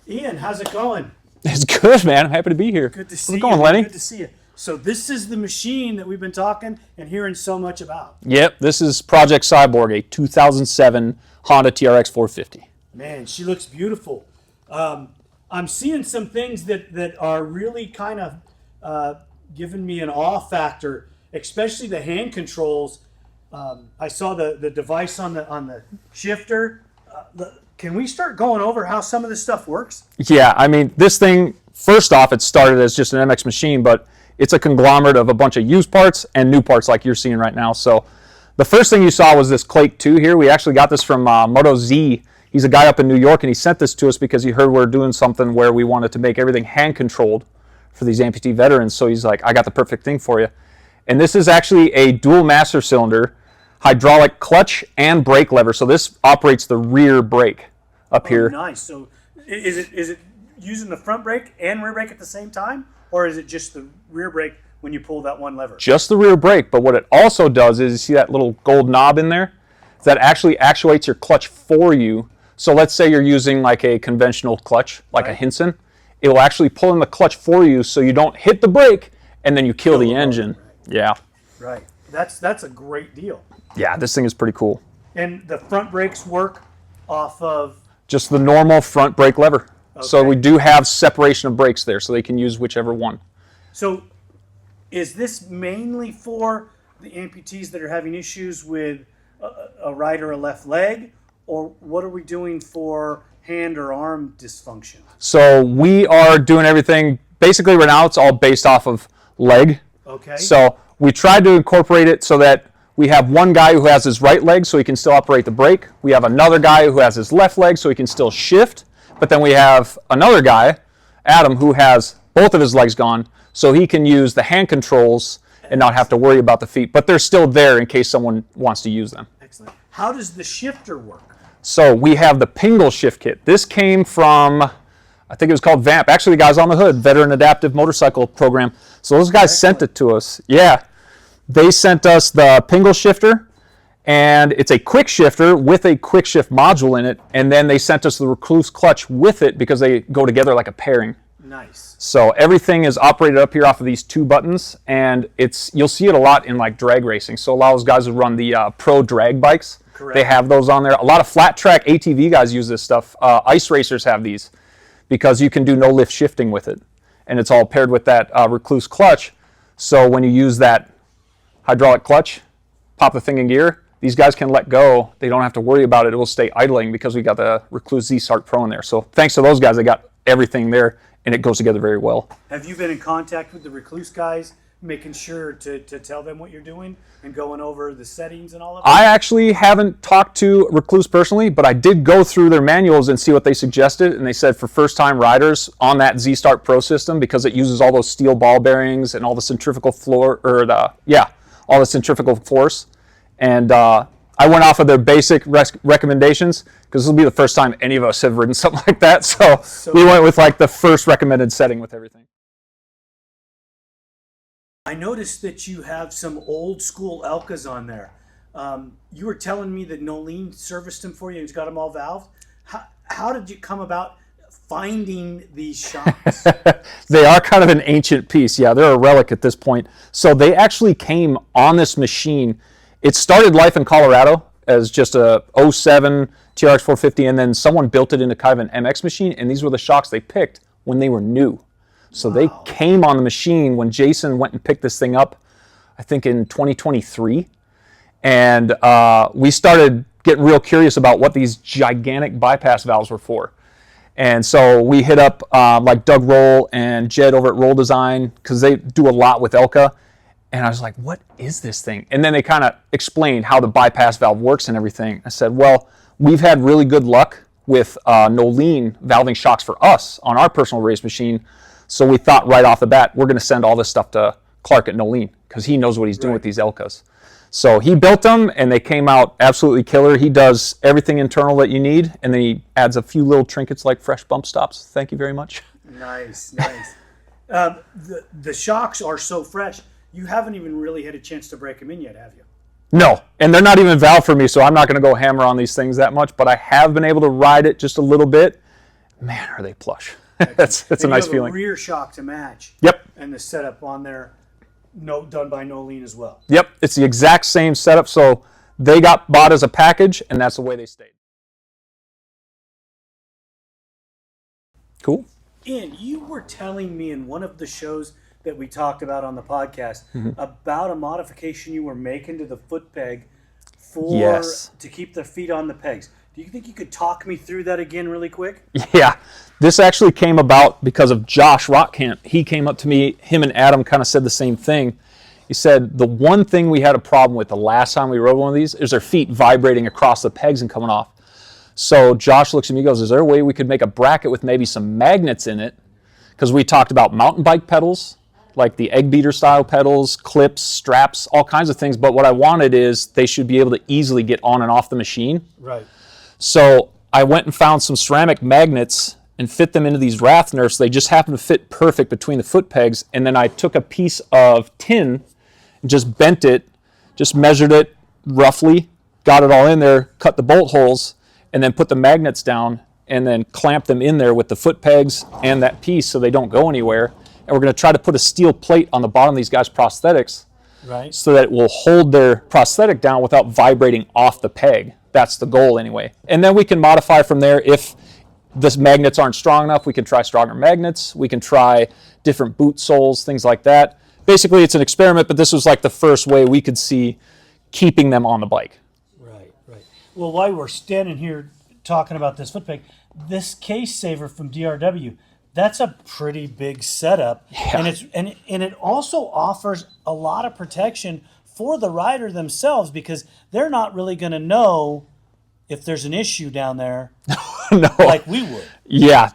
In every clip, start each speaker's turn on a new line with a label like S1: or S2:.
S1: Ian, how's it going?
S2: It's good, man. I'm happy to be here.
S1: Good to see
S2: How's it
S1: you.
S2: going, Lenny?
S1: Good to see you. So this is the machine that we've been talking and hearing so much about.
S2: Yep, this is Project Cyborg, a 2007 Honda TRX 450.
S1: Man, she looks beautiful. I'm seeing some things that are really kind of giving me an awe factor, especially the hand controls. I saw the device on the shifter. Can we start going over how some of this stuff works?
S2: Yeah, I mean, this thing, first off, it started as just an MX machine, but it's a conglomerate of a bunch of used parts and new parts like you're seeing right now. So the first thing you saw was this Clake 2 here. We actually got this from Moto Z. He's a guy up in New York, and he sent this to us because he heard we're doing something where we wanted to make everything hand-controlled for these amputee veterans. So he's like, I got the perfect thing for you. And this is actually a dual master cylinder hydraulic clutch and brake lever. So this operates the rear brake up here.
S1: Nice. So is it using the front brake and rear brake at the same time? Or is it just the rear brake when you pull that one lever?
S2: Just the rear brake, but what it also does is, you see that little gold knob in there? That actually actuates your clutch for you. So let's say you're using like a conventional clutch, like a Hinson. It will actually pull in the clutch for you so you don't hit the brake and then you kill the engine.
S1: Right.
S2: Yeah.
S1: Right. That's a great deal.
S2: Yeah, this thing is pretty cool.
S1: And the front brakes work off of?
S2: Just the normal front brake lever.
S1: Okay.
S2: So we do have separation of brakes there, so they can use whichever one.
S1: So is this mainly for the amputees that are having issues with a right or a left leg? Or what are we doing for hand or arm dysfunction?
S2: So we are doing everything, basically right now it's all based off of leg.
S1: Okay.
S2: So we tried to incorporate it so that we have one guy who has his right leg so he can still operate the brake. We have another guy who has his left leg so he can still shift. But then we have another guy, Adam, who has both of his legs gone so he can use the hand controls and not have to worry about the feet. But they're still there in case someone wants to use them.
S1: Excellent. How does the shifter work?
S2: So we have the Pingle shift kit. This came from, I think it was called VAMP. Actually, the guys on the hood, Veteran Adaptive Motorcycle Program. So those guys sent it to us. Yeah. They sent us the Pingle shifter, and it's a quick shifter with a quick shift module in it, and then they sent us the Recluse clutch with it because they go together like a pairing.
S1: Nice.
S2: So everything is operated up here off of these two buttons, and you'll see it a lot in like drag racing. So a lot of those guys who run the pro drag bikes,
S1: correct,
S2: they have those on there. A lot of flat track ATV guys use this stuff. Ice racers have these because you can do no lift shifting with it, and it's all paired with that Recluse clutch. So when you use that hydraulic clutch, pop the thing in gear, these guys can let go. They don't have to worry about it. It will stay idling because we got the Recluse Z Start Pro in there. So thanks to those guys, they got everything there, and it goes together very well.
S1: Have you been in contact with the Recluse guys, making sure to tell them what you're doing and going over the settings and all of that?
S2: I actually haven't talked to Recluse personally, but I did go through their manuals and see what they suggested, and they said for first-time riders on that Z Start Pro system, because it uses all those steel ball bearings and all the centrifugal all the centrifugal force. And I went off of their basic recommendations because this will be the first time any of us have ridden something like that. So we went with like the first recommended setting with everything.
S1: I noticed that you have some old school Elkas on there. You were telling me that Nolene serviced them for you and he's got them all valved. How did you come about finding these shocks?
S2: They are kind of an ancient piece. Yeah, they're a relic at this point. So they actually came on this machine. It started life in Colorado as just a 07 TRX 450, and then someone built it into kind of an MX machine, and these were the shocks they picked when they were new. So they came on the machine when Jason went and picked this thing up, I think in 2023. And we started getting real curious about what these gigantic bypass valves were for. And so we hit up like Doug Roll and Jed over at Roll Design because they do a lot with Elka. And I was like, what is this thing? And then they kind of explained how the bypass valve works and everything. I said, well, we've had really good luck with Nolene valving shocks for us on our personal race machine. So we thought right off the bat, we're going to send all this stuff to Clark at Nolene because he knows what he's doing with these Elkas. So he built them, and they came out absolutely killer. He does everything internal that you need, and then he adds a few little trinkets like fresh bump stops. Thank you very much.
S1: Nice, nice. The shocks are so fresh. You haven't even really had a chance to break them in yet, have you?
S2: No, and they're not even valved for me, so I'm not going to go hammer on these things that much, but I have been able to ride it just a little bit. man, are they plush. That's a nice feeling.
S1: Rear shock to match.
S2: Yep.
S1: And the setup on there, done by No Lean as well.
S2: Yep, it's the exact same setup. So they got bought as a package, and that's the way they stayed. Cool.
S1: Ian, you were telling me in one of the shows that we talked about on the podcast about a modification you were making to the foot peg to keep the feet on the pegs. Do you think you could talk me through that again really quick?
S2: Yeah, this actually came about because of Josh Rockcamp. He came up to me, him and Adam kind of said the same thing. He said, the one thing we had a problem with the last time we rode one of these is their feet vibrating across the pegs and coming off. So Josh looks at me and goes, is there a way we could make a bracket with maybe some magnets in it? Because we talked about mountain bike pedals, like the egg beater style pedals, clips, straps, all kinds of things. But what I wanted is they should be able to easily get on and off the machine.
S1: Right.
S2: So I went and found some ceramic magnets and fit them into these rath nerfs. They just happened to fit perfect between the foot pegs. And then I took a piece of tin and just bent it, just measured it roughly, got it all in there, cut the bolt holes, and then put the magnets down and then clamp them in there with the foot pegs and that piece so they don't go anywhere. And we're going to try to put a steel plate on the bottom of these guys' prosthetics,
S1: right,
S2: so that it will hold their prosthetic down without vibrating off the peg. That's the goal anyway. And then we can modify from there. If the magnets aren't strong enough, we can try stronger magnets. We can try different boot soles, things like that. Basically, it's an experiment, but this was like the first way we could see keeping them on the bike.
S1: Right. Well, while we're standing here talking about this foot peg, this case saver from DRW, that's a pretty big setup.
S2: Yeah.
S1: And it also offers a lot of protection for the rider themselves, because they're not really going to know if there's an issue down there.
S2: No.
S1: Like we would.
S2: Yeah,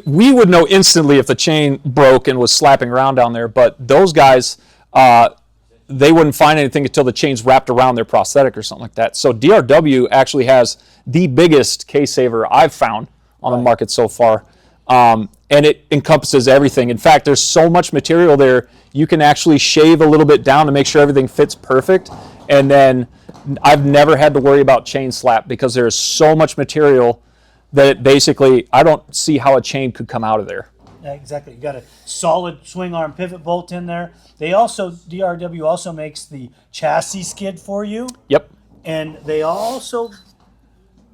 S2: we would know instantly if the chain broke and was slapping around down there, but those guys, they wouldn't find anything until the chain's wrapped around their prosthetic or something like that. So DRW actually has the biggest case saver I've found on the market so far, and it encompasses everything. In fact, there's so much material there, you can actually shave a little bit down to make sure everything fits perfect, and then I've never had to worry about chain slap because there's so much material that it basically, I don't see how a chain could come out of there.
S1: Yeah, exactly. You got a solid swing arm pivot bolt in there. DRW also makes the chassis skid for you.
S2: Yep.
S1: And they also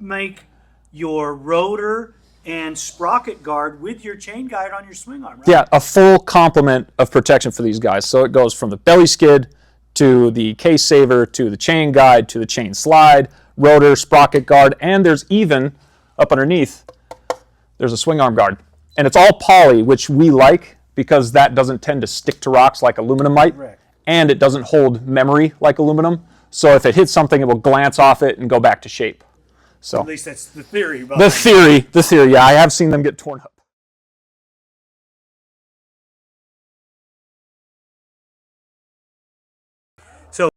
S1: make your rotor and sprocket guard with your chain guide on your swing arm, right?
S2: Yeah, a full complement of protection for these guys. So it goes from the belly skid to the case saver to the chain guide to the chain slide, rotor, sprocket guard, and there's even up underneath, there's a swing arm guard. And it's all poly, which we like because that doesn't tend to stick to rocks like aluminum might.
S1: Correct.
S2: And it doesn't hold memory like aluminum. So if it hits something, it will glance off it and go back to shape. So
S1: at least that's the theory.
S2: The theory, yeah, I have seen them get torn up.
S1: So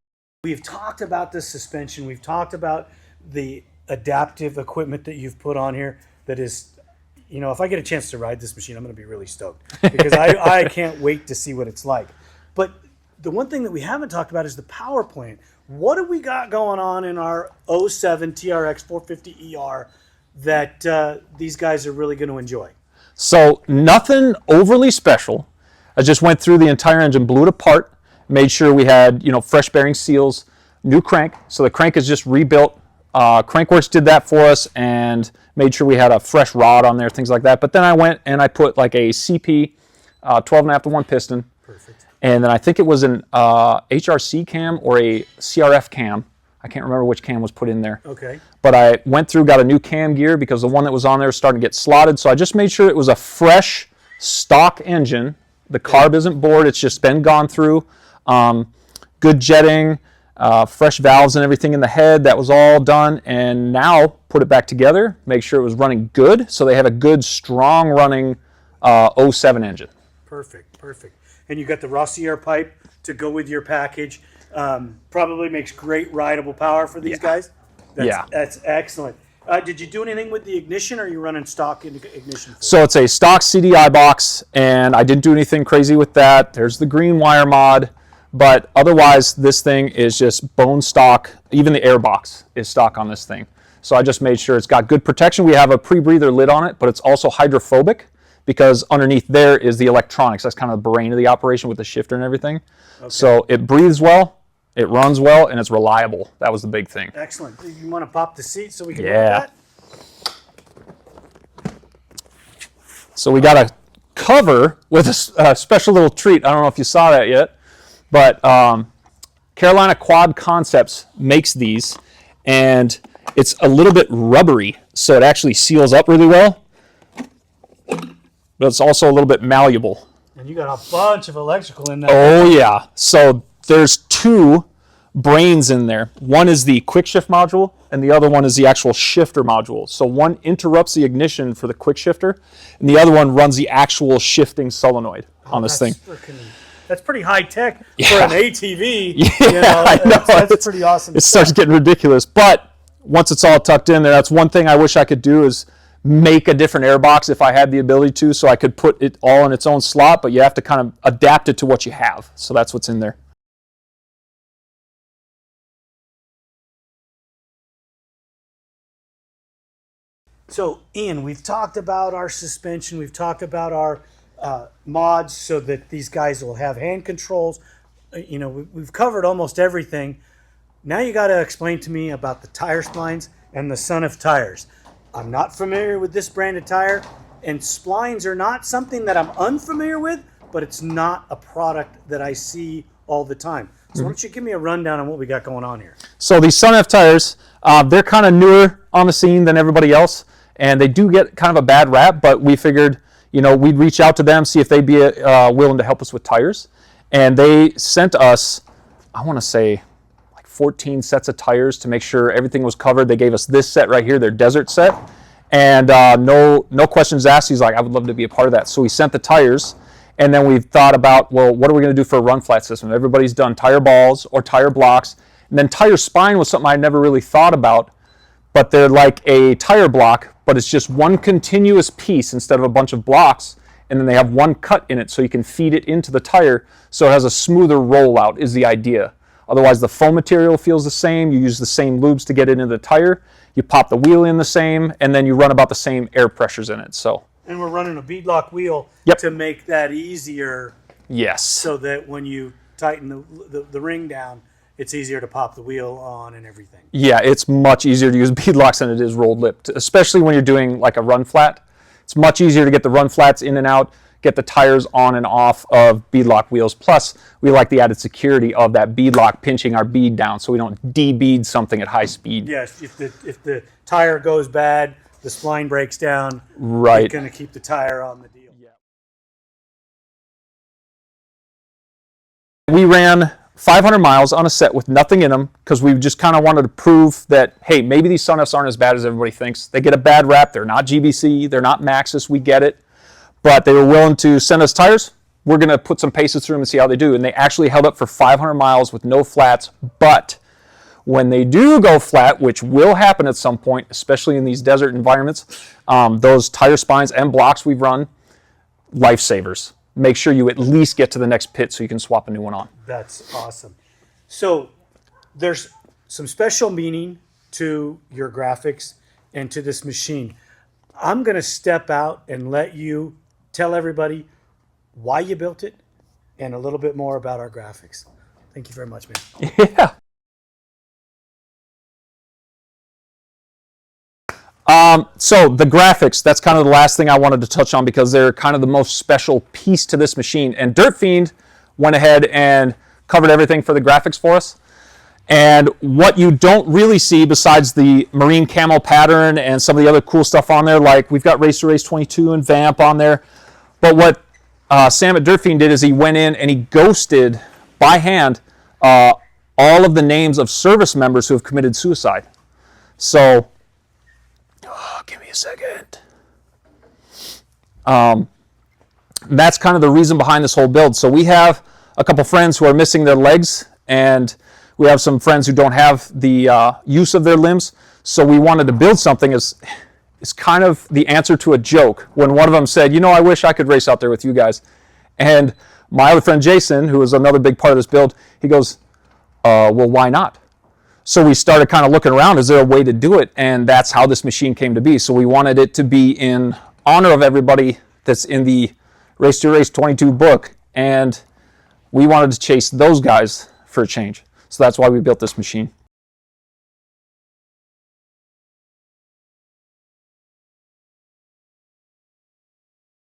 S1: we've talked about the suspension. We've talked about the adaptive equipment that you've put on here that is, you know, if I get a chance to ride this machine, I'm going to be really stoked because I can't wait to see what it's like. But the one thing that we haven't talked about is the power plant. What do we got going on in our 07 TRX 450 ER that these guys are really going to enjoy?
S2: So nothing overly special. I just went through the entire engine, blew it apart, made sure we had, you know, fresh bearing seals, new crank. So the crank is just rebuilt. Crankworks did that for us and made sure we had a fresh rod on there, things like that. But then I went and I put like a CP 12.5 to 1 piston.
S1: Perfect.
S2: And then I think it was an HRC cam or a CRF cam. I can't remember which cam was put in there.
S1: Okay.
S2: But I went through, got a new cam gear because the one that was on there was starting to get slotted. So I just made sure it was a fresh stock engine. The carb isn't bored. It's just been gone through. Good jetting, fresh valves and everything in the head. That was all done. And now put it back together, make sure it was running good. So they have a good, strong running 07 engine.
S1: Perfect. And you got the Rossier pipe to go with your package. Probably makes great rideable power for these guys. That's excellent. Did you do anything with the ignition, or are you running stock ignition?
S2: So it's a stock CDI box, and I didn't do anything crazy with that. There's the green wire mod, but otherwise this thing is just bone stock. Even the air box is stock on this thing. So I just made sure it's got good protection. We have a pre-breather lid on it, but it's also hydrophobic because underneath there is the electronics. That's kind of the brain of the operation with the shifter and everything. Okay. So it breathes well, it runs well, and it's reliable. That was the big thing.
S1: Excellent. You want to pop the seat so we can look at that?
S2: So we got a cover with a special little treat. I don't know if you saw that yet, but Carolina Quad Concepts makes these, and it's a little bit rubbery, so it actually seals up really well, but it's also a little bit malleable.
S1: And you got a bunch of electrical in there.
S2: Oh yeah. So there's two brains in there. One is the quick shift module, and the other one is the actual shifter module. So one interrupts the ignition for the quick shifter, and the other one runs the actual shifting solenoid on this thing.
S1: That's pretty high tech for an ATV.
S2: Yeah, I know.
S1: That's pretty awesome.
S2: It starts getting ridiculous, but once it's all tucked in there, that's one thing I wish I could do is make a different airbox if I had the ability to, so I could put it all in its own slot, but you have to kind of adapt it to what you have. So that's what's in there.
S1: So, Ian, we've talked about our suspension. We've talked about our mods so that these guys will have hand controls. We've covered almost everything. Now you got to explain to me about the tire splines and the Son of tires. I'm not familiar with this brand of tire, and splines are not something that I'm unfamiliar with, but it's not a product that I see all the time. So why don't you give me a rundown on what we got going on here? So these
S2: Son of tires, they're kind of newer on the scene than everybody else, and they do get kind of a bad rap, but we figured, we'd reach out to them, see if they'd be willing to help us with tires. And they sent us, I want to say, like 14 sets of tires to make sure everything was covered. They gave us this set right here, their desert set, and no questions asked. He's like, I would love to be a part of that. So we sent the tires, and then we thought about, well, what are we going to do for a run flat system? Everybody's done tire balls or tire blocks, and then tire spine was something I never really thought about, but they're like a tire block, but it's just one continuous piece instead of a bunch of blocks, and then they have one cut in it so you can feed it into the tire so it has a smoother rollout is the idea. Otherwise the foam material feels the same, you use the same lubes to get it into the tire, you pop the wheel in the same, and then you run about the same air pressures in it. So. And
S1: we're running a beadlock wheel to make that easier.
S2: Yes.
S1: So that when you tighten the ring down, it's easier to pop the wheel on and everything.
S2: Yeah, it's much easier to use beadlocks than it is rolled lip, especially when you're doing like a run flat. It's much easier to get the run flats in and out, get the tires on and off of beadlock wheels. Plus, we like the added security of that beadlock pinching our bead down so we don't de-bead something at high speed.
S1: Yes, if the tire goes bad, the spline breaks down,
S2: right,
S1: you're going to keep the tire on the deal.
S2: Yeah. We ran 500 miles on a set with nothing in them because we just kind of wanted to prove that, hey, maybe these Son Fs aren't as bad as everybody thinks. They get a bad rap. They're not GBC. They're not Maxxis. We get it. But they were willing to send us tires. We're going to put some paces through them and see how they do. And they actually held up for 500 miles with no flats. But when they do go flat, which will happen at some point, especially in these desert environments, those tire spines and blocks we've run, lifesavers. Make sure you at least get to the next pit so you can swap a new one on.
S1: That's awesome. So there's some special meaning to your graphics and to this machine. I'm going to step out and let you tell everybody why you built it and a little bit more about our graphics. Thank you very much, man.
S2: Yeah. So the graphics, that's kind of the last thing I wanted to touch on because they're kind of the most special piece to this machine. And Dirt Fiend went ahead and covered everything for the graphics for us. And what you don't really see besides the marine camo pattern and some of the other cool stuff on there, like we've got Racer Race 22 and Vamp on there. But what Sam at Dirt Fiend did is he went in and he ghosted by hand all of the names of service members who have committed suicide. So, give me a second. That's kind of the reason behind this whole build. So we have a couple friends who are missing their legs, and we have some friends who don't have the use of their limbs. So we wanted to build something as kind of the answer to a joke. When one of them said, I wish I could race out there with you guys. And my other friend Jason, who is another big part of this build, he goes, well, why not? So we started kind of looking around, is there a way to do it? And that's how this machine came to be. So we wanted it to be in honor of everybody that's in the Race to Race 22 book. And we wanted to chase those guys for a change. So that's why we built this machine.